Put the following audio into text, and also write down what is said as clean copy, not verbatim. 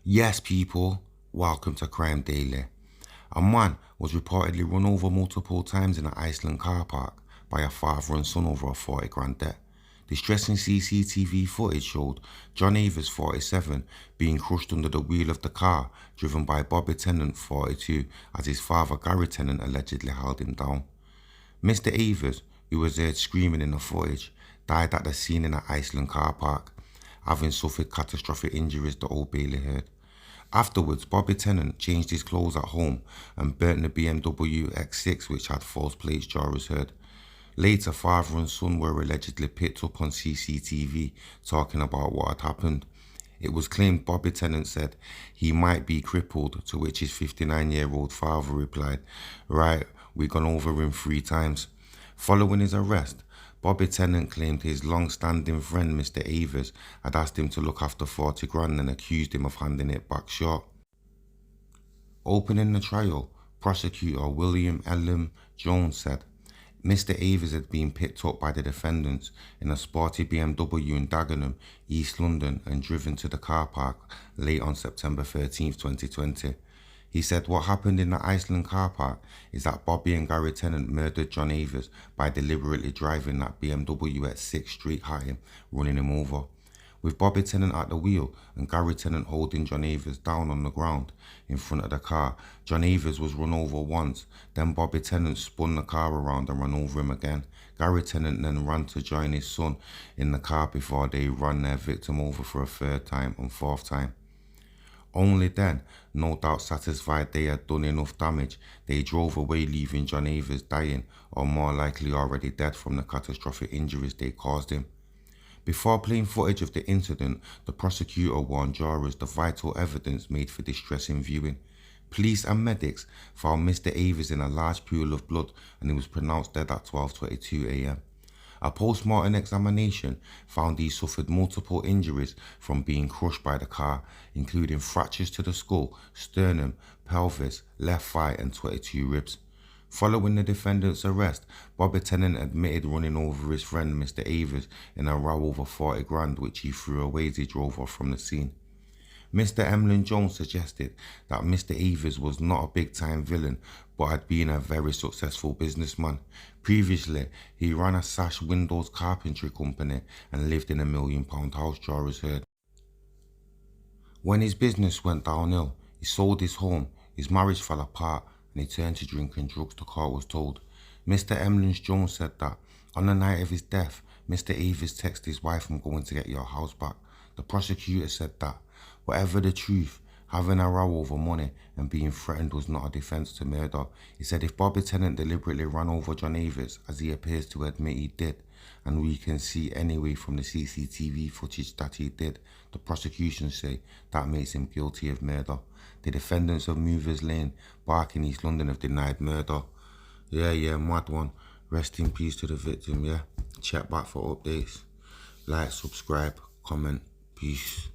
Yes, people, welcome to Crime Daily. A man was reportedly run over multiple times in an Iceland car park by a father and son over a 40 grand debt. Distressing CCTV footage showed John Avers, 47, being crushed under the wheel of the car driven by Bobby Tennant, 42, as his father Gary Tennant allegedly held him down. Mr. Avers, who was heard screaming in the footage, died at the scene in an Iceland car park, having suffered catastrophic injuries, the Old Bailey heard. Afterwards, Bobby Tennant changed his clothes at home and burnt the BMW X6 which had false plates, jurors heard. Later, father and son were allegedly picked up on CCTV talking about what had happened. It was claimed Bobby Tennant said he might be crippled, to which his 59-year-old father replied, "Right, we've gone over him 3 times. Following his arrest, Bobby Tennant claimed his long-standing friend Mr. Avers had asked him to look after 40 grand and accused him of handing it back short. Opening the trial, prosecutor William L. Jones said Mr. Avers had been picked up by the defendants in a sporty BMW in Dagenham, East London, and driven to the car park late on September 13, 2020. He said what happened in the Iceland car park is that Bobby and Gary Tennant murdered John Avers by deliberately driving that BMW at 6th Street High, running him over. With Bobby Tennant at the wheel and Gary Tennant holding John Avers down on the ground in front of the car, John Avers was run over once, then Bobby Tennant spun the car around and ran over him again. Gary Tennant then ran to join his son in the car before they ran their victim over for a 3rd time and 4th time. Only then, no doubt satisfied they had done enough damage, they drove away, leaving John Avers dying, or more likely already dead from the catastrophic injuries they caused him. Before playing footage of the incident, the prosecutor warned jurors the vital evidence made for distressing viewing. Police and medics found Mr. Avers in a large pool of blood and he was pronounced dead at 12:22 a.m. A post-mortem examination found he suffered multiple injuries from being crushed by the car, including fractures to the skull, sternum, pelvis, left thigh and 22 ribs. Following the defendant's arrest, Bobby Tennant admitted running over his friend Mr. Avers in a row over 40 grand which he threw away as he drove off from the scene. Mr. Emlyn Jones suggested that Mr. Avers was not a big-time villain but had been a very successful businessman. Previously, he ran a sash windows carpentry company and lived in a £1 million house, jurors heard. When his business went downhill, he sold his home, his marriage fell apart and he turned to drink and drugs, the court was told. Mr. Emlyn Jones said that on the night of his death, Mr. Avers texted his wife, "I'm going to get your house back." The prosecutor said that, whatever the truth, having a row over money and being threatened was not a defence to murder. He said if Bobby Tennant deliberately ran over John Avers, as he appears to admit he did, and we can see anyway from the CCTV footage that he did, the prosecution say that makes him guilty of murder. The defendants of Movers Lane, Barking, East London have denied murder. Yeah, mad one. Rest in peace to the victim, yeah? Check back for updates. Like, subscribe, comment. Peace.